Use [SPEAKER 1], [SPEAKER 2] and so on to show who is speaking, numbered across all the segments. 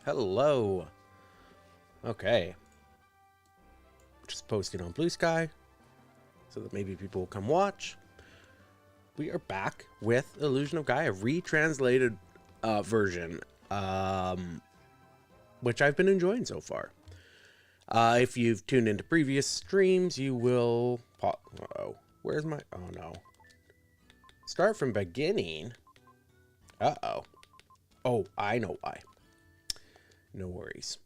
[SPEAKER 1] Hello. Okay. Just posted on Blue Sky so that maybe people will come watch. We are back with Illusion of Gaia, retranslated version, which I've been enjoying so far. If you've tuned into previous streams, you will... Uh-oh. Where's my... Oh, no. Start from beginning. Uh-oh. Oh, I know why. No worries.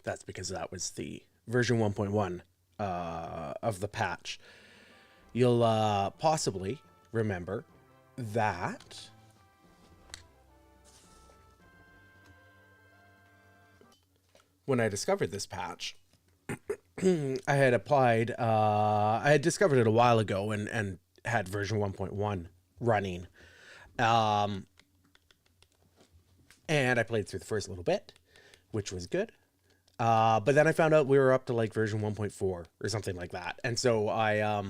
[SPEAKER 1] That's because that was the version 1.1 of the patch. You'll possibly remember that when I discovered this patch, I had applied, I had discovered it a while ago and had version 1.1 running. And I played through the first little bit, which was good. But then I found out we were up to like version 1.4 or something like that. And so I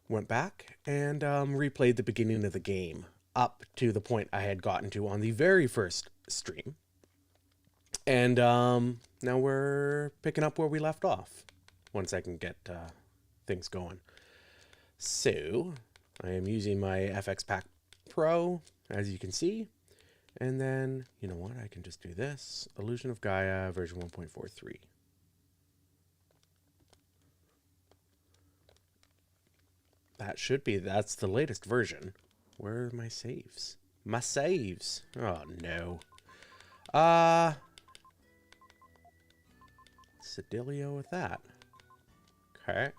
[SPEAKER 1] went back and replayed the beginning of the game up to the point I had gotten to on the very first stream. And now we're picking up where we left off once I can get things going. So I am using my FX Pack Pro, as you can see. And then, you know what, I can just do this. Illusion of Gaia version 1.43. That should be, that's the latest version. Where are my saves? My saves. Oh, no. Sedilio with that. Okay.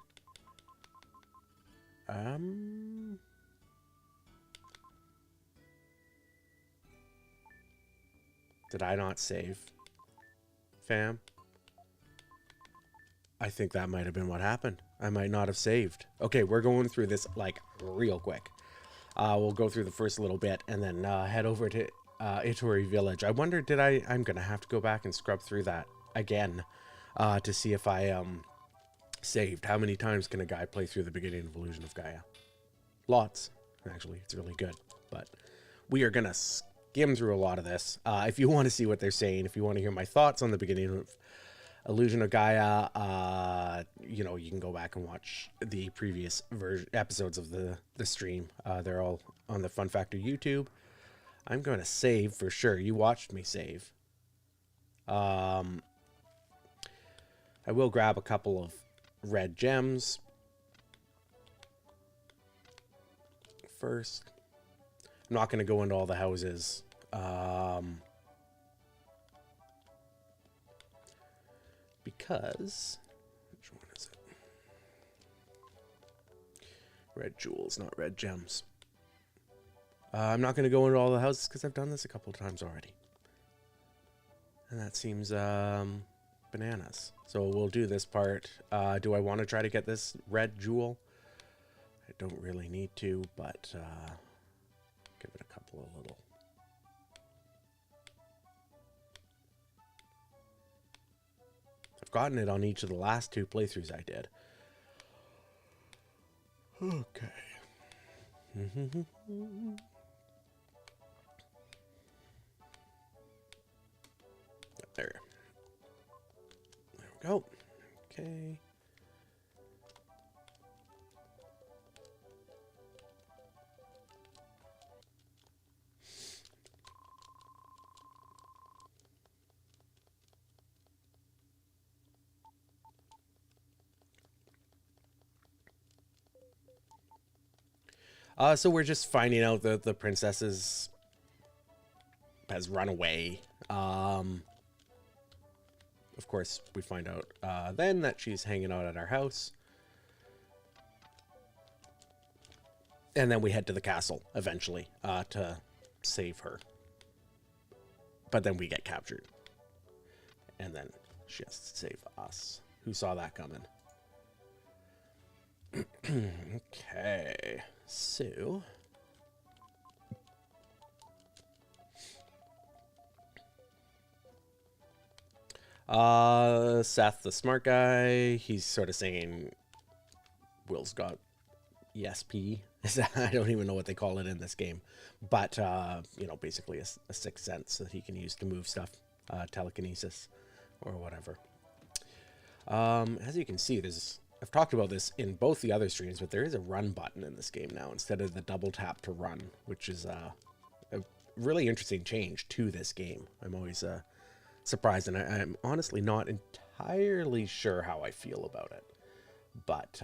[SPEAKER 1] Did I not save? Fam? I think that might have been what happened. I might not have saved. Okay, we're going through this, like, real quick. We'll go through the first little bit and then head over to Itory Village. I wonder, I'm going to have to go back and scrub through that again to see if I saved. How many times can a guy play through the beginning of Illusion of Gaia? Lots, actually. It's really good. But we are going to skim through a lot of this. If you want to see what they're saying, if you want to hear my thoughts on the beginning of Illusion of Gaia, you know, you can go back and watch the previous episodes of the stream. They're all on the Fun Factor YouTube. I'm going to save for sure. You watched me save. I will grab a couple of red gems first. I'm not going to go into all the houses. Because, which one is it? Red jewels, not red gems. I'm not going to go into all the houses because I've done this a couple of times already. And that seems bananas. So we'll do this part. Do I want to try to get this red jewel? I don't really need to, but give it a couple of little... I've gotten it on each of the last two playthroughs I did. Okay. There. There we go. Okay. So we're just finding out that the princess has run away. Of course, we find out then that she's hanging out at our house. And then we head to the castle eventually to save her. But then we get captured. And then she has to save us. Who saw that coming? Okay. So, Seth, the smart guy, he's sort of saying Will's got ESP I don't even know what they call it in this game, but you know, basically a sixth sense that he can use to move stuff, telekinesis or whatever. As you can see, I've talked about this in both the other streams, but there is a run button in this game now instead of the double tap to run, which is a really interesting change to this game. I'm always surprised, and I'm honestly not entirely sure how I feel about it, but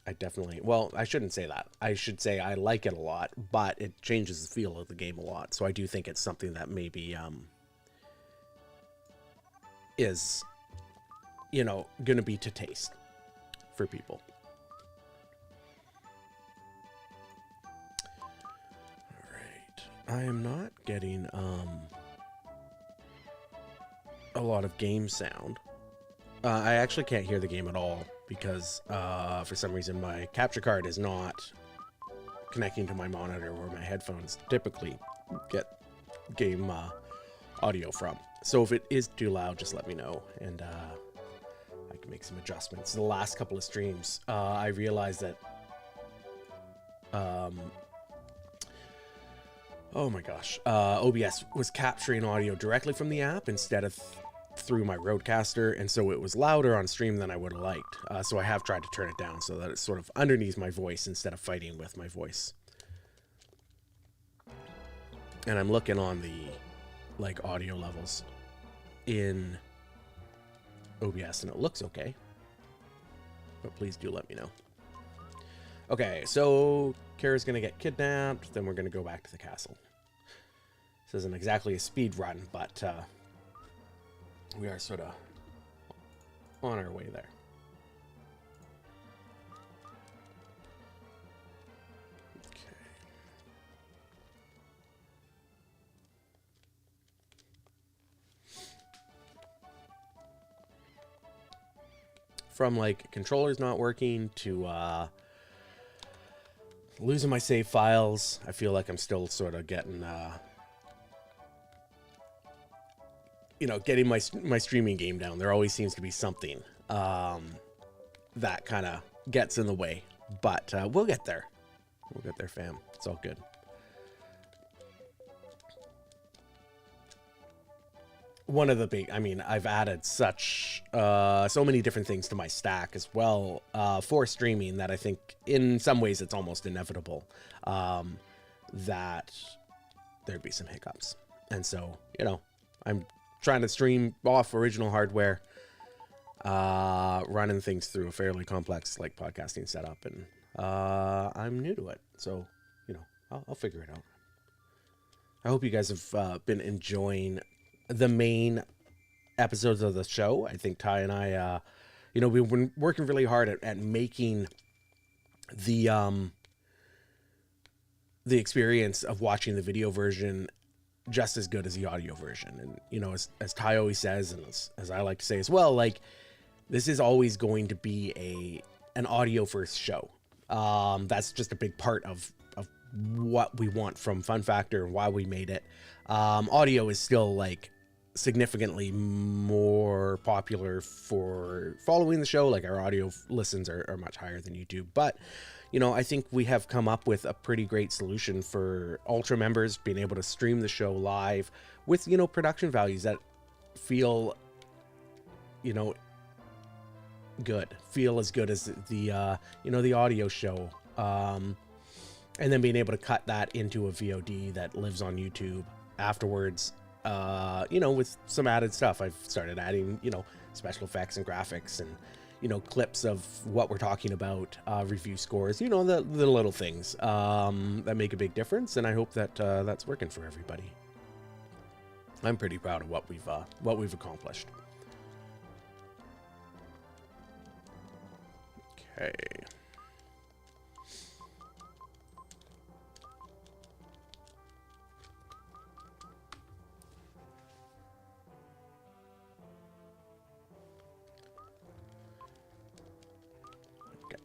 [SPEAKER 1] I definitely, well, I shouldn't say that. I should say I like it a lot, but it changes the feel of the game a lot. So I do think it's something that maybe is, you know, going to be to taste for people. All right. I am not getting a lot of game sound. I actually can't hear the game at all because for some reason my capture card is not connecting to my monitor where my headphones typically get game audio from. So if it is too loud, just let me know, and I can make some adjustments. The last couple of streams, I realized that oh my gosh, OBS was capturing audio directly from the app instead of through my Rodecaster, and so it was louder on stream than I would have liked. So I have tried to turn it down so that it's sort of underneath my voice instead of fighting with my voice. And I'm looking on the like audio levels in OBS, and it looks okay. But please do let me know. Okay, so Kara's gonna get kidnapped, then we're gonna go back to the castle. This isn't exactly a speed run, but we are sort of on our way there. Okay. From like controllers not working to losing my save files, I feel like I'm still sort of getting you know, getting my streaming game down. There always seems to be something that kind of gets in the way, but we'll get there. We'll get there, fam. It's all good. One of the big, I mean, I've added such so many different things to my stack as well for streaming that I think in some ways it's almost inevitable that there'd be some hiccups. And so, you know, I'm trying to stream off original hardware, running things through a fairly complex like podcasting setup, and I'm new to it, so you know, I'll figure it out. I hope you guys have been enjoying the main episodes of the show. I think Ty and I, you know, we've been working really hard at making the experience of watching the video version just as good as the audio version. And you know, as Ty always says, and as I like to say as well, like this is always going to be an audio first show. That's just a big part of what we want from Fun Factor and why we made it. Audio is still like significantly more popular for following the show. Like our audio listens are much higher than YouTube, but you know, I think we have come up with a pretty great solution for Ultra members being able to stream the show live with, you know, production values that feel, you know, good, feel as good as the, you know, the audio show. And then being able to cut that into a VOD that lives on YouTube afterwards, you know, with some added stuff. I've started adding, you know, special effects and graphics and, you know, clips of what we're talking about, review scores, you know, the little things that make a big difference. And I hope that that's working for everybody. I'm pretty proud of what we've accomplished. Okay.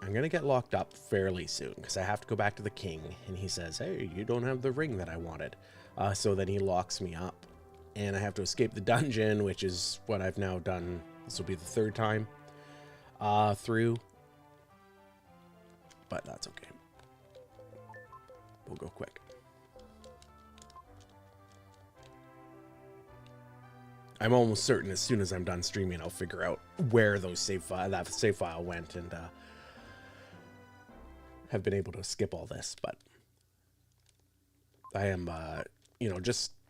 [SPEAKER 1] I'm going to get locked up fairly soon because I have to go back to the king, and he says, hey, you don't have the ring that I wanted. So then he locks me up, and I have to escape the dungeon, which is what I've now done. This will be the third time through. but that's okay. We'll go quick. I'm almost certain as soon as I'm done streaming, I'll figure out where those that save file went, and have been able to skip all this. But I am, you know,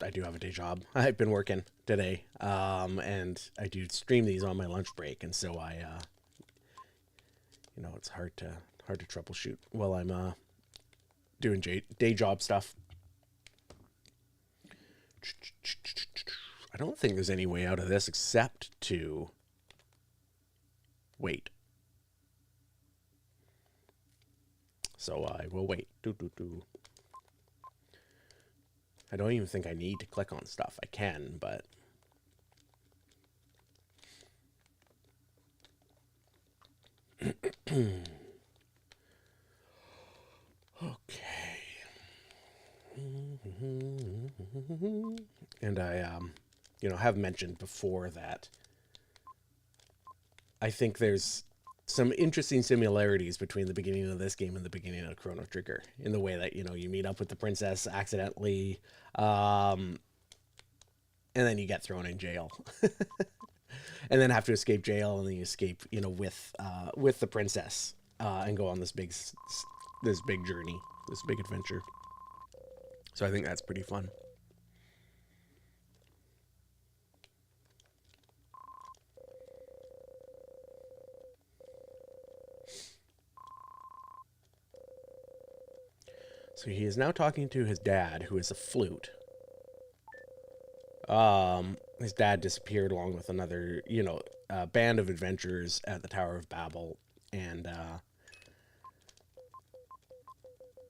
[SPEAKER 1] I do have a day job. I've been working today, and I do stream these on my lunch break, and so I, you know, it's hard to troubleshoot while I'm doing day job stuff. I don't think there's any way out of this except to wait. So I will wait. I don't even think I need to click on stuff. I can, but... Okay. And I, you know, have mentioned before that I think there's some interesting similarities between the beginning of this game and the beginning of Chrono Trigger, in the way that, you know, you meet up with the princess accidentally, and then you get thrown in jail. And then have to escape jail, and then you escape, you know, with the princess, and go on this big journey, this big adventure. So I think that's pretty fun. So he is now talking to his dad, who is a flute. His dad disappeared along with another, you know, band of adventurers at the Tower of Babel, and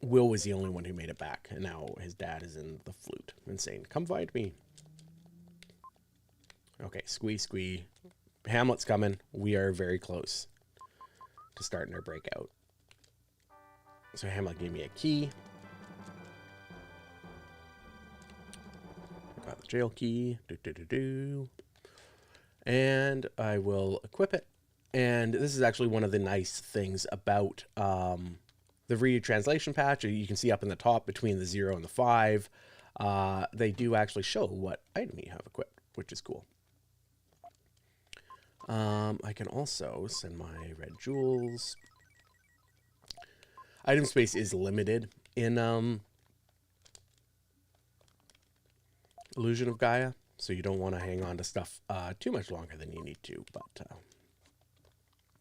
[SPEAKER 1] Will was the only one who made it back, and now his dad is in the flute and saying, "Come find me." Okay, squee. Hamlet's coming. We are very close to starting our breakout. So Hamlet gave me a key. Got the jail key. And I will equip it. And this is actually one of the nice things about the retranslation patch. You can see up in the top between the 0 and the 5, they do actually show what item you have equipped, which is cool. I can also send my red jewels. Item space is limited in Illusion of Gaia, so you don't want to hang on to stuff too much longer than you need to, but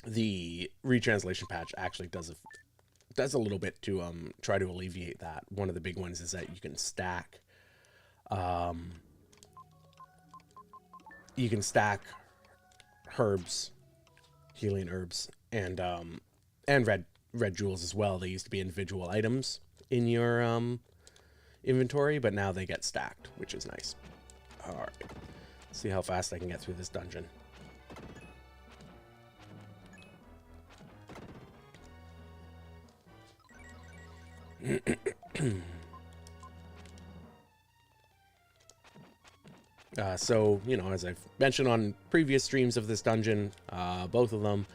[SPEAKER 1] the retranslation patch actually does a little bit to try to alleviate that. One of the big ones is that you can stack herbs, healing herbs, and red jewels as well. They used to be individual items in your inventory, but now they get stacked, which is nice. All right, let's see how fast I can get through this dungeon. So, you know, as I've mentioned on previous streams of this dungeon, both of them,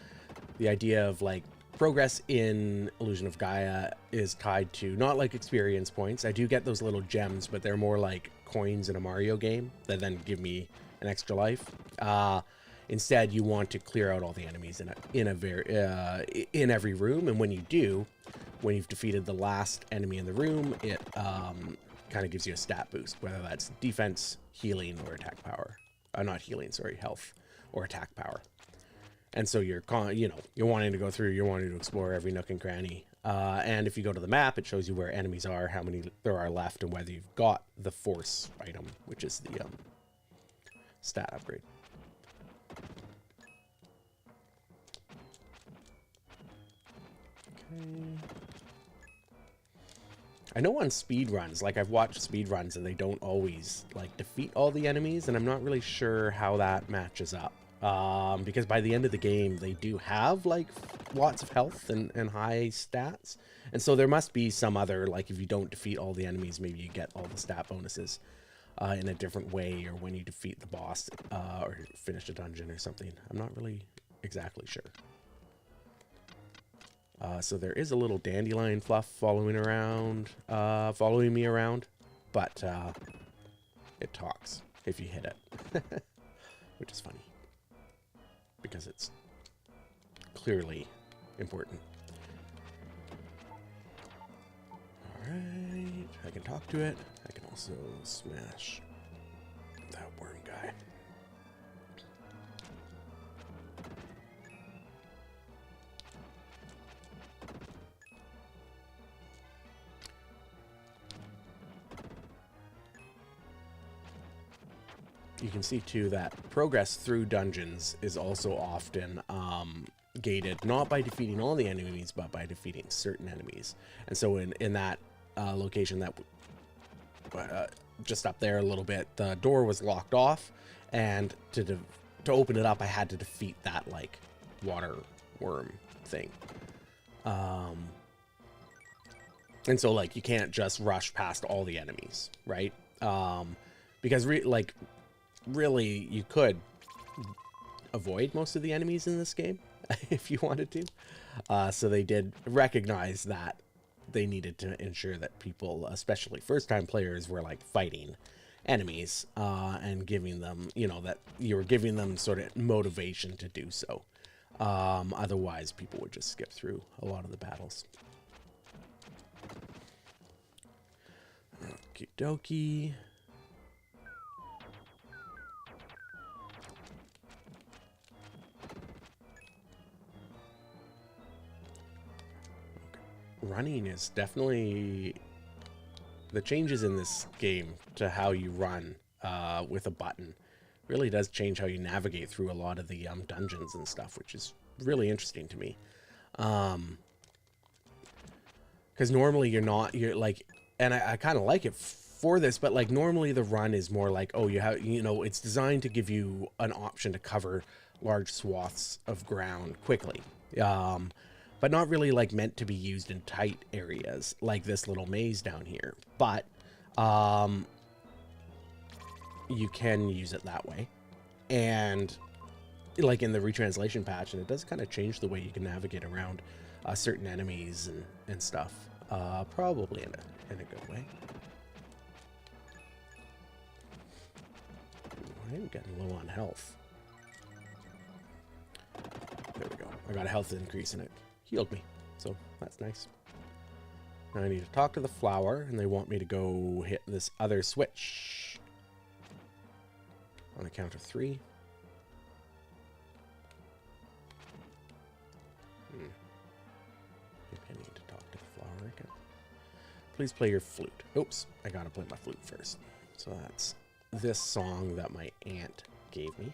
[SPEAKER 1] the idea of, like, progress in Illusion of Gaia is tied to not like experience points. I do get those little gems, but they're more like coins in a Mario game that then give me an extra life. Instead, you want to clear out all the enemies in every room, and when you do, when you've defeated the last enemy in the room, it kind of gives you a stat boost, whether that's defense, healing, or attack power. Not healing, sorry, health or attack power. And so you're wanting to go through, you're wanting to explore every nook and cranny. And if you go to the map, it shows you where enemies are, how many there are left, and whether you've got the force item, which is the stat upgrade. Okay. I know on speed runs, like I've watched speed runs, and they don't always like defeat all the enemies, and I'm not really sure how that matches up. Because by the end of the game, they do have like lots of health and high stats, and so there must be some other, like, if you don't defeat all the enemies, maybe you get all the stat bonuses in a different way, or when you defeat the boss or finish a dungeon or something. I'm not really exactly sure. So there is a little dandelion fluff following me around, but it talks if you hit it, which is funny because it's clearly important. All right, I can talk to it. I can also smash that worm guy. You can see too that progress through dungeons is also often gated, not by defeating all the enemies, but by defeating certain enemies. And so in that location that just up there a little bit, the door was locked off, and to open it up, I had to defeat that like water worm thing. And so like you can't just rush past all the enemies, right? Because really you could avoid most of the enemies in this game if you wanted to. So they did recognize that they needed to ensure that people, especially first-time players, were like fighting enemies and giving them, that you were giving them sort of motivation to do so. Otherwise, people would just skip through a lot of the battles. Okie dokie. Running is definitely the changes in this game to how you run with a button really does change how you navigate through a lot of the dungeons and stuff, which is really interesting to me. Because normally you're like, and I kind of like it for this, but like normally the run is more like, oh, you have, it's designed to give you an option to cover large swaths of ground quickly. But not really like meant to be used in tight areas like this little maze down here. But you can use it that way. And like in the retranslation patch, and it does kind of change the way you can navigate around certain enemies and stuff. Probably in a good way. Ooh, I'm getting low on health. There we go. I got a health increase in it. Healed me, so that's nice. Now I need to talk to the flower, and they want me to go hit this other switch on the count of 3. Maybe I need to talk to the flower again. Please play your flute. Oops, I gotta play my flute first. So that's this song that my aunt gave me.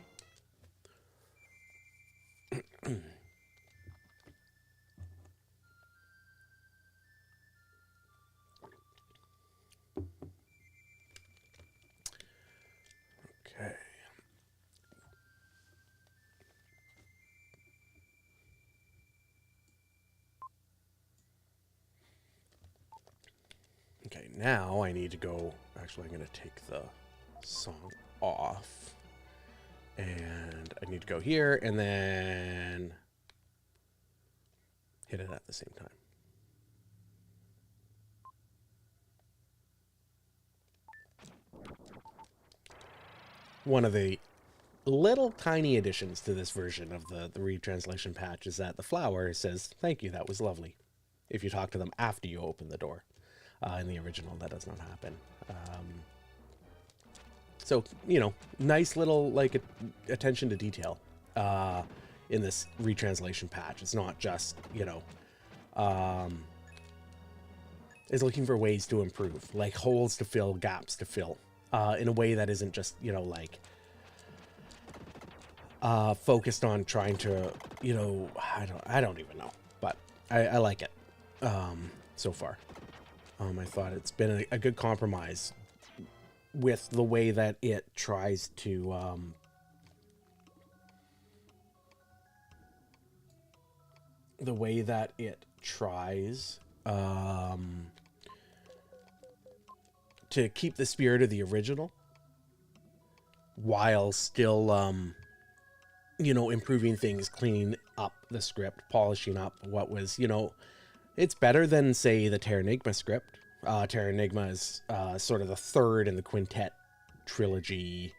[SPEAKER 1] Okay, now I need to go. Actually, I'm going to take the song off. And I need to go here and then hit it at the same time. One of the little tiny additions to this version of the retranslation patch is that the flower says, "Thank you, that was lovely," if you talk to them after you open the door. In the original, that does not happen. So, nice little, like, attention to detail in this retranslation patch. It's not just, is looking for ways to improve, like holes to fill, gaps to fill, in a way that isn't just, focused on trying to, I don't even know, but I like it so far. I thought it's been a good compromise with the way that it tries to to keep the spirit of the original while still you know, improving things, cleaning up the script, polishing up what was, you know, it's better than, say, the Terranigma script. Terranigma is sort of the third in the quintet trilogy.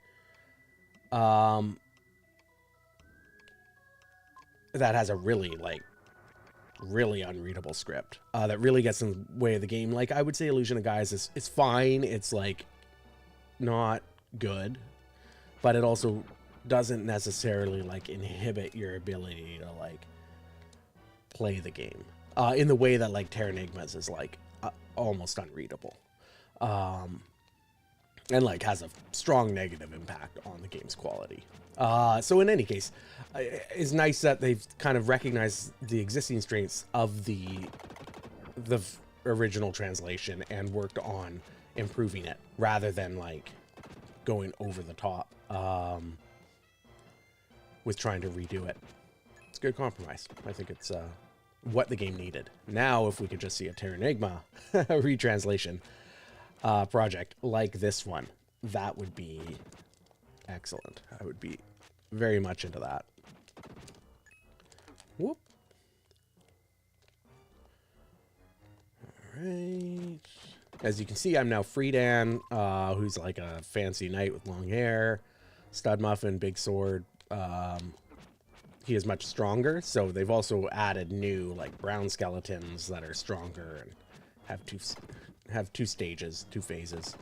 [SPEAKER 1] That has a really, like, really unreadable script that really gets in the way of the game. Like, I would say Illusion of Gaia is it's fine. It's, like, not good. But it also doesn't necessarily, like, inhibit your ability to, like, play the game. In the way that, like, Terranigma's is, like, almost unreadable. And, like, has a strong negative impact on the game's quality. So in any case, it's nice that they've kind of recognized the existing strengths of the original translation and worked on improving it rather than, like, going over the top with trying to redo it. It's a good compromise. I think it's what the game needed. Now, if we could just see a Terranigma retranslation project like this one, that would be excellent. I would be very much into that. Whoop. All right. As you can see, I'm now Freedan, who's like a fancy knight with long hair, stud muffin, big sword. He is much stronger, so they've also added new, like, brown skeletons that are stronger and have two stages, two phases.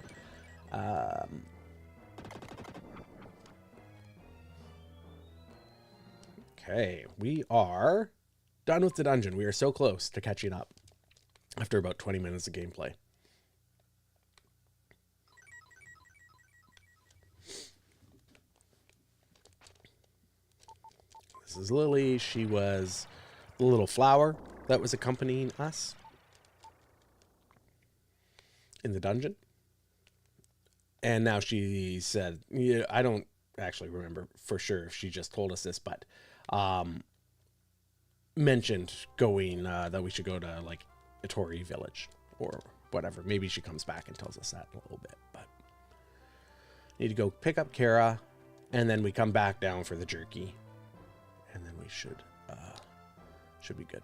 [SPEAKER 1] Okay, we are done with the dungeon. We are so close to catching up after about 20 minutes of gameplay. This is Lily. She was the little flower that was accompanying us in the dungeon. And now she said, yeah, I don't actually remember for sure if she just told us this, but mentioned going, that we should go to, like, Itory Village or whatever. Maybe she comes back and tells us that in a little bit, but need to go pick up Kara, and then we come back down for the jerky, and then we should be good.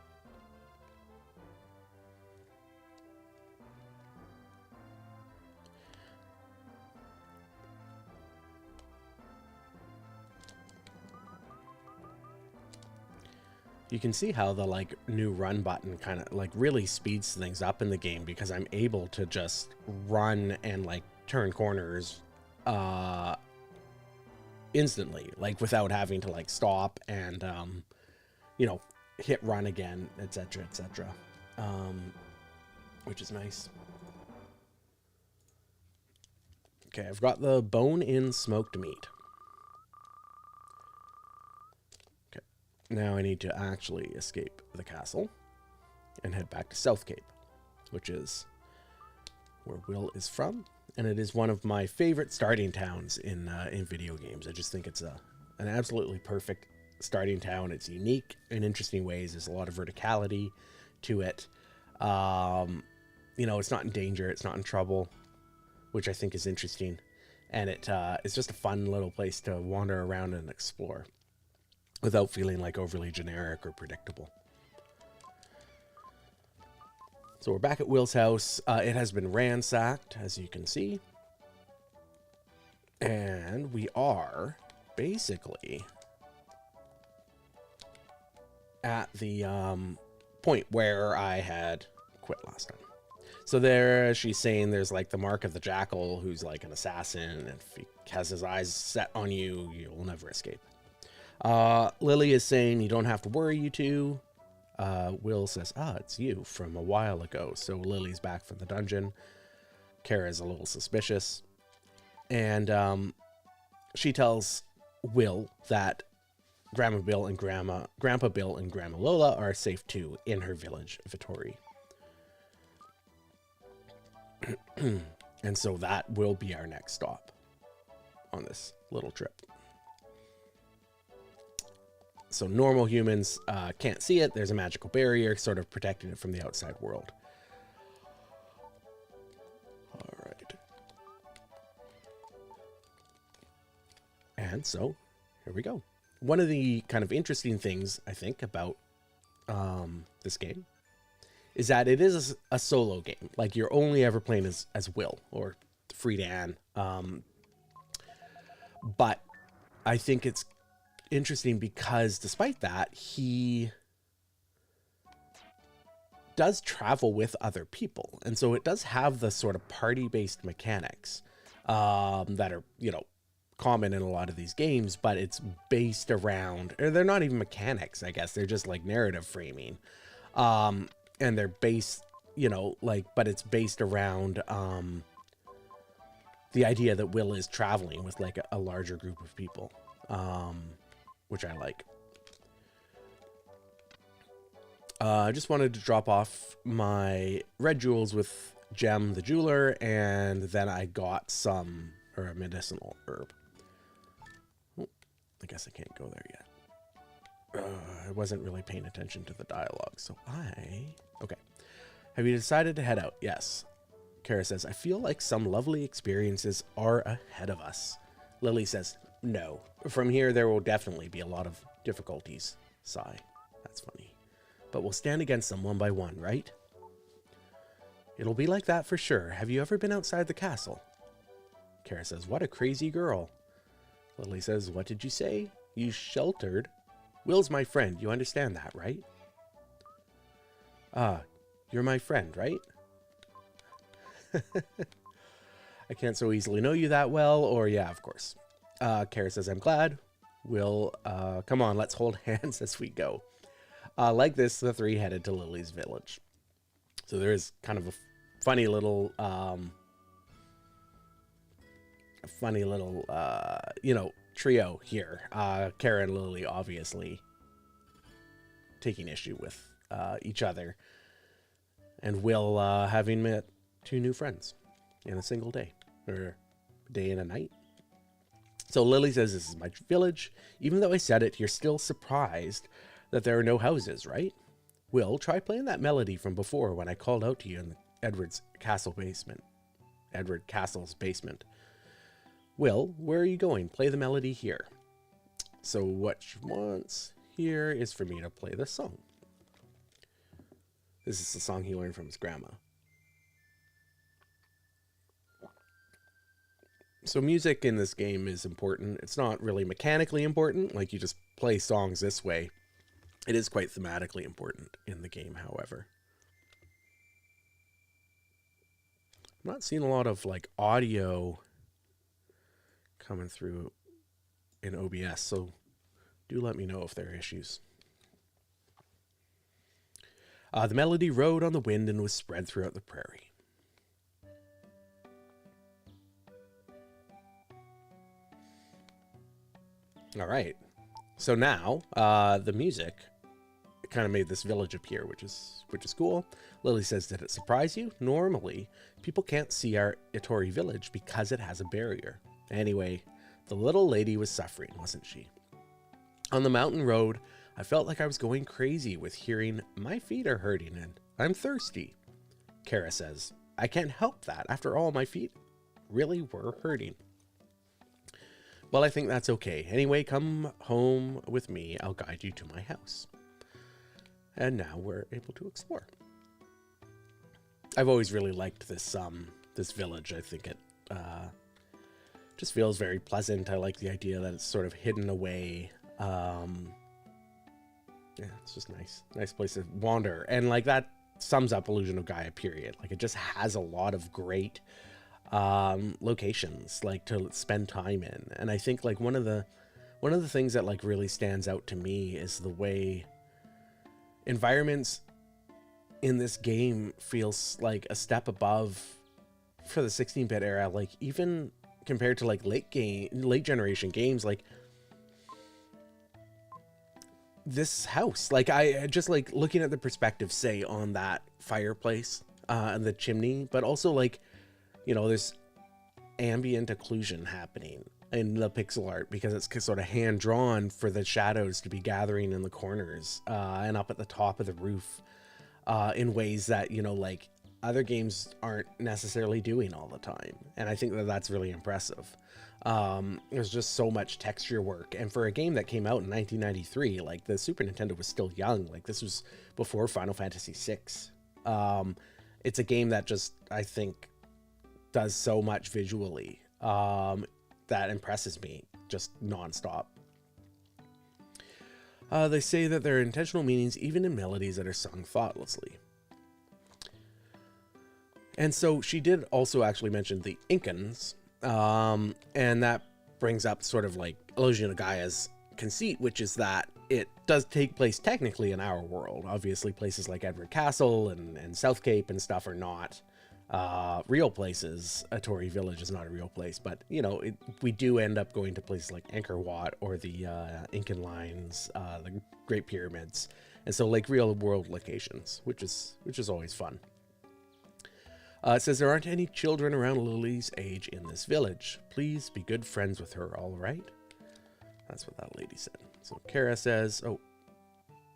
[SPEAKER 1] You can see how the, like, new run button kind of, like, really speeds things up in the game, because I'm able to just run and, like, turn corners instantly, like, without having to, like, stop and you know, hit run again, etc., etc., which is nice. Okay, I've got the bone-in smoked meat. Okay, now I need to actually escape the castle and head back to South Cape, which is where Will is from, and it is one of my favorite starting towns in video games. I just think it's an absolutely perfect starting town. It's unique in interesting ways. There's a lot of verticality to it. You know, it's not in danger. It's not in trouble, which I think is interesting. And it's just a fun little place to wander around and explore without feeling like overly generic or predictable. So we're back at Will's house. It has been ransacked, as you can see. And we are basically at the point where I had quit last time. So there, she's saying there's, like, the mark of the jackal, who's, like, an assassin, and if he has his eyes set on you, you'll never escape. Lily is saying you don't have to worry, you two. Will says, it's you from a while ago. So Lily's back from the dungeon. Kara's a little suspicious. And she tells Will that Grandpa Bill and Grandma Lola are safe too in her village of Itory. And so that will be our next stop on this little trip. So normal humans can't see it. There's a magical barrier sort of protecting it from the outside world. All right. And so here we go. one of the kind of interesting things I think about this game is that it is a solo game. Like, you're only ever playing as Will or Friedan. But I think it's interesting because despite that, he does travel with other people. And so it does have the sort of party-based mechanics that are, you know, common in a lot of these games, but it's based around, or they're not even mechanics, I guess. They're just like narrative framing. And they're based, you know, like, but it's based around the idea that Will is traveling with like a larger group of people, which I like. I just wanted to drop off my red jewels with Gem the jeweler, and then I got a medicinal herb. Oh, I guess I can't go there yet. I wasn't really paying attention to the dialogue, so okay. Have you decided to head out? Yes. Kara says, I feel like some lovely experiences are ahead of us. Lily says, no. From here, there will definitely be a lot of difficulties. Sigh. That's funny. But we'll stand against them one by one, right? It'll be like that for sure. Have you ever been outside the castle? Kara says, what a crazy girl. Lily says, what did you say? You sheltered? Will's my friend. You understand that, right? You're my friend, right? I can't so easily know you that well, or yeah, of course. Kara says, I'm glad. Will, come on, let's hold hands as we go. Like this, the three headed to Lily's village. So there is kind of a funny little, you know, trio here. Kara and Lily obviously taking issue with each other. And Will having met two new friends in a single day, or a day and a night. So Lily says, this is my village. Even though I said it, you're still surprised that there are no houses, right? Will, try playing that melody from before when I called out to you in Edward Castle's basement. Will, where are you going? Play the melody here. So what she wants here is for me to play this song. This is the song he learned from his grandma. So music in this game is important. It's not really mechanically important, like you just play songs this way. It is quite thematically important in the game, however. I'm not seeing a lot of like audio coming through in OBS, so do let me know if there are issues. The melody rode on the wind and was spread throughout the prairie. All right. So now the music kind of made this village appear, which is cool. Lily says, did it surprise you? Normally, people can't see our Itory Village because it has a barrier. Anyway, the little lady was suffering, wasn't she? On the mountain road, I felt like I was going crazy with hearing my feet are hurting and I'm thirsty. Kara says, I can't help that. After all, my feet really were hurting. Well, I think that's okay. Anyway, come home with me. I'll guide you to my house. And now we're able to explore. I've always really liked this this village. I think it just feels very pleasant. I like the idea that it's sort of hidden away. Yeah, it's just nice. Nice place to wander. And like that sums up Illusion of Gaia, period. Like it just has a lot of great locations like to spend time in. And I think like one of the things that like really stands out to me is the way environments in this game feels like a step above for the 16-bit era, like even compared to like late generation games. Like this house, like I just like looking at the perspective, say on that fireplace and the chimney, but also like, you know, there's ambient occlusion happening in the pixel art because it's sort of hand drawn for the shadows to be gathering in the corners and up at the top of the roof in ways that, you know, like other games aren't necessarily doing all the time. And I think that that's really impressive. There's just so much texture work. And for a game that came out in 1993, like the Super Nintendo was still young. Like this was before Final Fantasy VI. It's a game that just, I think, does so much visually that impresses me just nonstop. They say that there are intentional meanings even in melodies that are sung thoughtlessly. And so she did also actually mention the Incans, and that brings up sort of like Illusion of Gaia's conceit, which is that it does take place technically in our world. Obviously, places like Edward Castle and South Cape and stuff are not real places. Itory Village is not a real place, but you know, we do end up going to places like Angkor Wat or the Incan lines, the Great Pyramids, and so like real world locations, which is always fun. It says there aren't any children around Lily's age in this village. Please be good friends with her, all right? That's what that lady said. So Kara says, oh,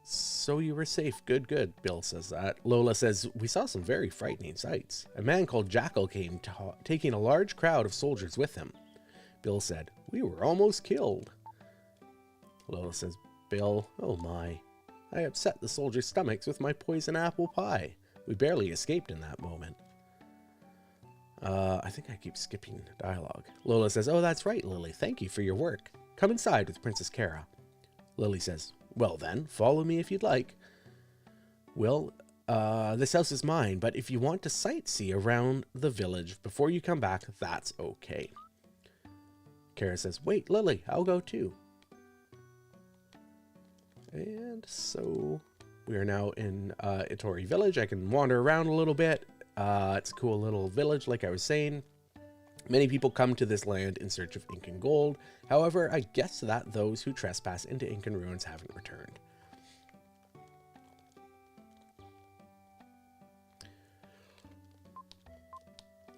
[SPEAKER 1] so you were safe. Good, good. Bill says that. Lola says, we saw some very frightening sights. A man called Jackal came taking a large crowd of soldiers with him. Bill said, we were almost killed. Lola says, Bill, oh my. I upset the soldiers' stomachs with my poison apple pie. We barely escaped in that moment. I think I keep skipping dialogue. Lola says, oh, that's right, Lily. Thank you for your work. Come inside with Princess Kara. Lily says, well then, follow me if you'd like. Well, this house is mine, but if you want to sightsee around the village before you come back, that's okay. Kara says, wait, Lily, I'll go too. And so we are now in Itory Village. I can wander around a little bit. It's a cool little village, like I was saying. Many people come to this land in search of Incan gold. However, I guess that those who trespass into Incan ruins haven't returned.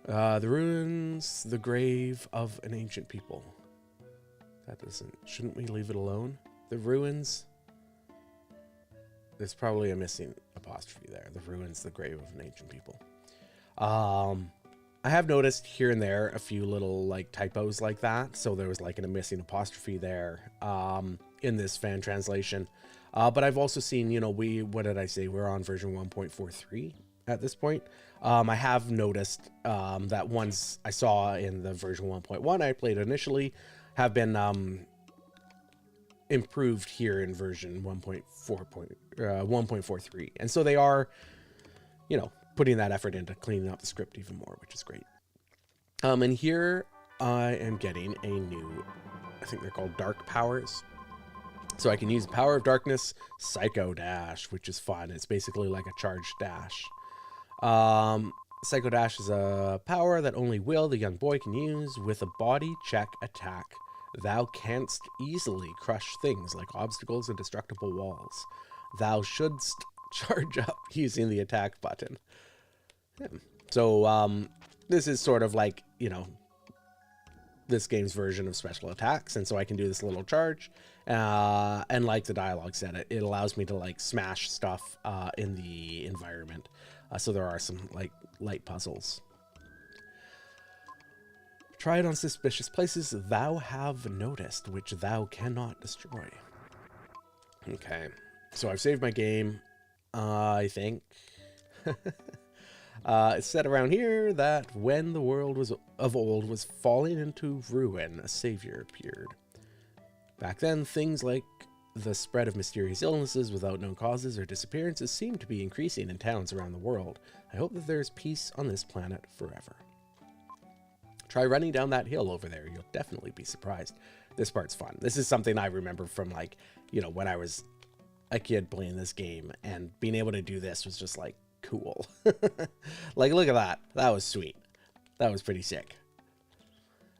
[SPEAKER 1] The ruins, the grave of an ancient people. That doesn't... Shouldn't we leave it alone? The ruins... There's probably a missing apostrophe there. The ruins, the grave of an ancient people. I have noticed here and there a few little like typos like that. So there was like a missing apostrophe there in this fan translation. But I've also seen, you know, what did I say? We're on version 1.43 at this point. I have noticed that ones I saw in the version 1.1 I played initially have been improved here in version 1.43. And so they are, you know, putting that effort into cleaning up the script even more, which is great. And here I am getting a new, I think they're called dark powers. So I can use Power of Darkness, Psycho Dash, which is fun. It's basically like a charged dash. Psycho Dash is a power that only Will, the young boy, can use with a body check attack. Thou canst easily crush things like obstacles and destructible walls. Thou shouldst charge up using the attack button. Yeah. So this is sort of like, you know, this game's version of special attacks, and so I can do this little charge, and like the dialogue said, it allows me to like smash stuff in the environment. So there are some like light puzzles. Try it on suspicious places thou have noticed, which thou cannot destroy. Okay, so I've saved my game, I think. It's said around here that when the world of old was falling into ruin, a savior appeared. Back then, things like the spread of mysterious illnesses without known causes or disappearances seemed to be increasing in towns around the world. I hope that there is peace on this planet forever. Try running down that hill over there. You'll definitely be surprised. This part's fun. This is something I remember from, like, you know, when I was a kid playing this game, and being able to do this was just like cool. Like, look at that. That was sweet. That was pretty sick.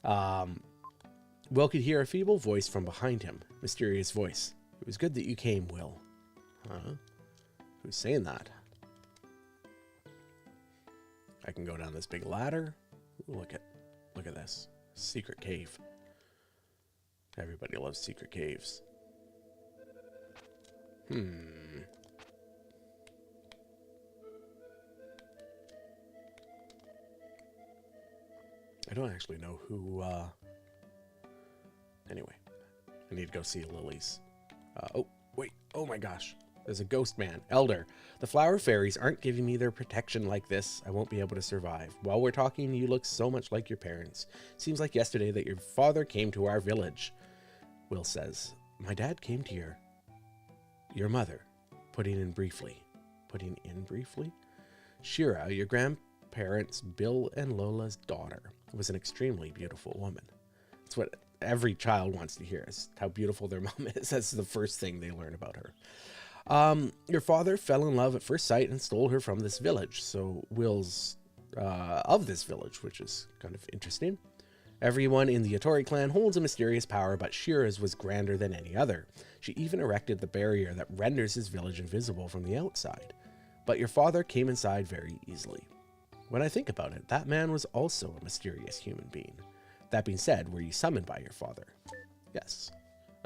[SPEAKER 1] Will could hear a feeble voice from behind him. Mysterious voice. It was good that you came, Will. Huh? Who's saying that? I can go down this big ladder. Ooh, look at this. Secret cave. Everybody loves secret caves. don't actually know who, anyway, I need to go see Lily's. Oh, wait, oh my gosh. There's a ghost man. Elder, the flower fairies aren't giving me their protection like this. I won't be able to survive. While we're talking, you look so much like your parents. Seems like yesterday that your father came to our village. Will says, my dad came to your mother. Putting in briefly. Shira, your grandparents, Bill and Lola's daughter, was an extremely beautiful woman. That's what every child wants to hear, is how beautiful their mom is. That's the first thing they learn about her. Your father fell in love at first sight and stole her from this village. So Will's of this village, which is kind of interesting. Everyone in the Itory clan holds a mysterious power, but Shira's was grander than any other. She even erected the barrier that renders his village invisible from the outside. But your father came inside very easily. When I think about it, that man was also a mysterious human being. That being said, were you summoned by your father? Yes.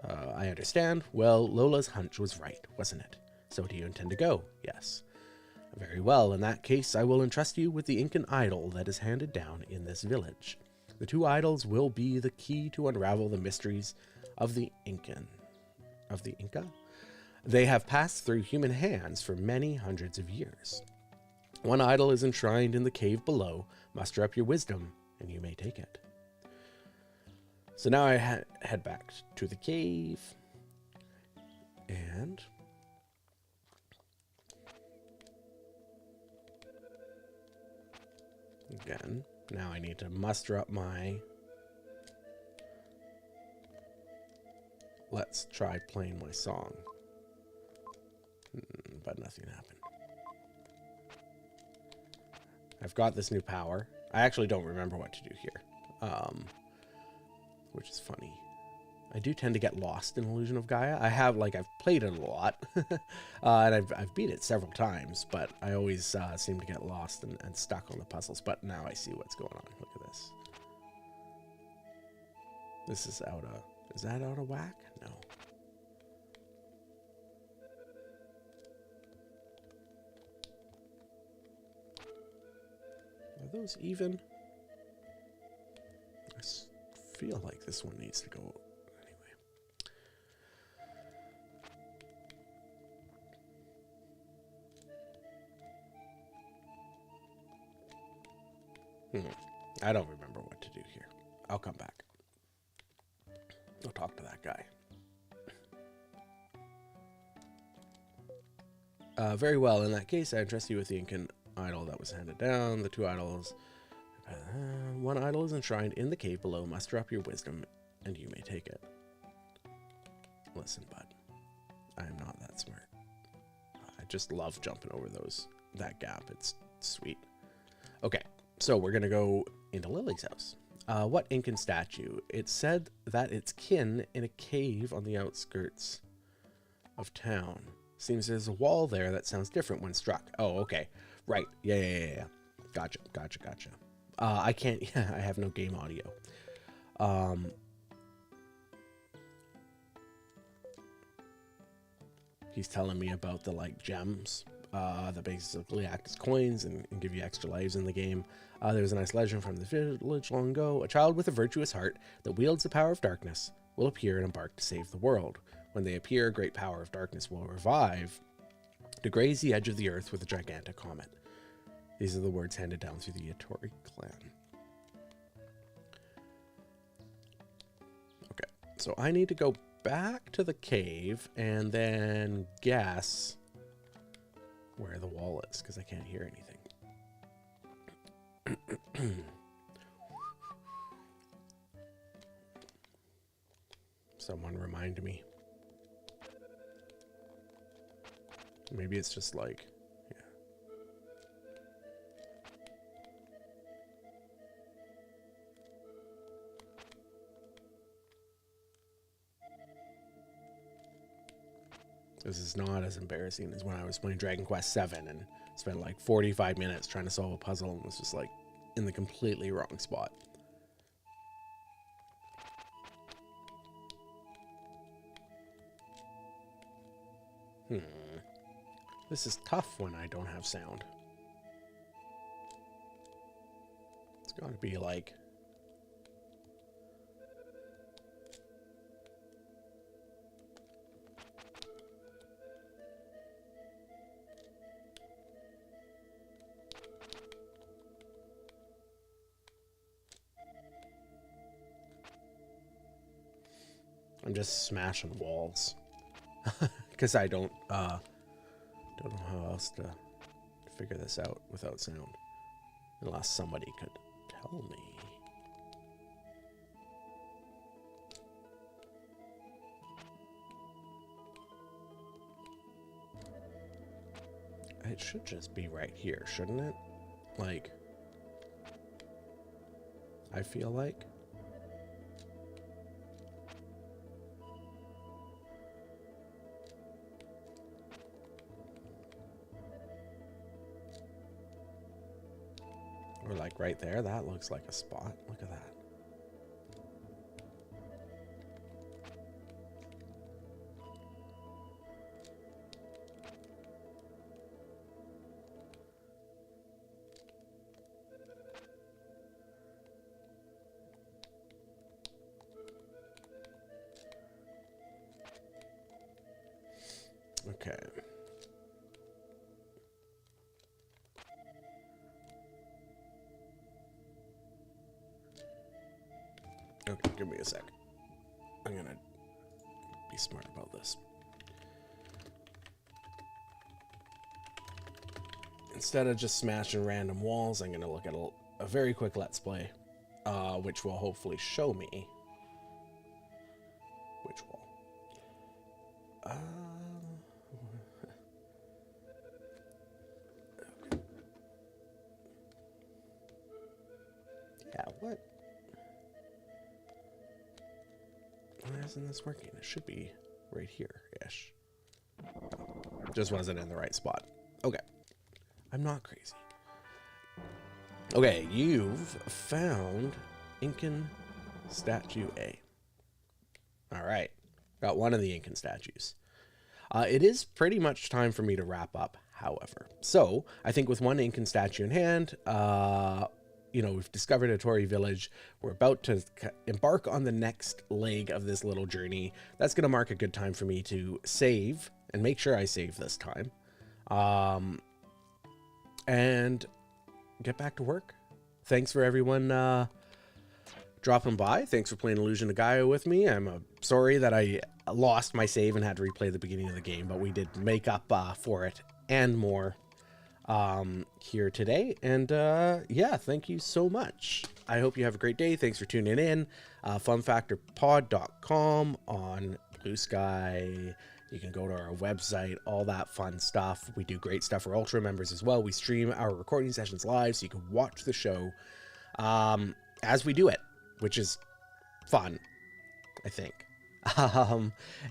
[SPEAKER 1] I understand. Well, Lola's hunch was right, wasn't it? So do you intend to go? Yes. Very well. In that case, I will entrust you with the Incan idol that is handed down in this village. The two idols will be the key to unravel the mysteries of the Inca. They have passed through human hands for many hundreds of years. One idol is enshrined in the cave below. Muster up your wisdom, and you may take it. So now I head back to the cave. And again, now I need to muster up my... Let's try playing my song. But nothing happened. I've got this new power. I actually don't remember what to do here. Which is funny. I do tend to get lost in Illusion of Gaia. I've played it a lot. And I've beat it several times, but I always seem to get lost and stuck on the puzzles. But now I see what's going on. Look at this. This is out of... Is that out of whack? No. Are those even? I feel like this one needs to go anyway. I don't remember what to do here. I'll come back. I'll talk to that guy. Very well. In that case, I entrust you with the Incan idol that was handed down. The two idols. One idol is enshrined in the cave below. Muster up your wisdom, and you may take it. Listen, bud. I am not that smart. I just love jumping over that gap. It's sweet. Okay, so we're gonna go into Lily's house. What Incan statue? It said that it's kin in a cave on the outskirts of town. Seems there's a wall there that sounds different when struck. Oh, okay. Right. Yeah. Gotcha. I can't... Yeah, I have no game audio. He's telling me about the, gems that basically act as coins and give you extra lives in the game. There's a nice legend from the village long ago. A child with a virtuous heart that wields the power of darkness will appear and embark to save the world. When they appear, a great power of darkness will revive to graze the edge of the earth with a gigantic comet. These are the words handed down through the Itory clan. Okay, so I need to go back to the cave and then guess where the wall is, because I can't hear anything. Someone remind me. Maybe it's just yeah. This is not as embarrassing as when I was playing Dragon Quest VII and spent 45 minutes trying to solve a puzzle and was just in the completely wrong spot. This is tough when I don't have sound. It's got to be I'm just smashing walls. Because I don't know how else to figure this out without sound. Unless somebody could tell me. It should just be right here, shouldn't it? Like, I feel like. Or like right there, that looks like a spot. Look at that. Okay. Okay, give me a sec. I'm gonna be smart about this. Instead of just smashing random walls, I'm gonna look at a very quick Let's Play, which will hopefully show me which wall. Okay. Yeah, what? Why isn't this working? It should be right here-ish. Just wasn't in the right spot. Okay. I'm not crazy. Okay, you've found Incan Statue A. Alright. Got one of the Incan statues. It is pretty much time for me to wrap up, however. So, I think with one Incan statue in hand, you know, we've discovered Itory Village. We're about to embark on the next leg of this little journey. That's going to mark a good time for me to save and make sure I save this time. And get back to work. Thanks for everyone dropping by. Thanks for playing Illusion of Gaia with me. I'm sorry that I lost my save and had to replay the beginning of the game, but we did make up for it and more here today. And yeah, thank you so much. I hope you have a great day. Thanks for tuning in. funfactorpod.com on Blue Sky. You can go to our website, all that fun stuff. We do great stuff for Ultra members as well. We stream our recording sessions live, so you can watch the show as we do it, which is fun, I think.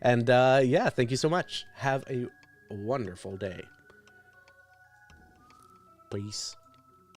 [SPEAKER 1] And yeah, thank you so much. Have a wonderful day. Peace.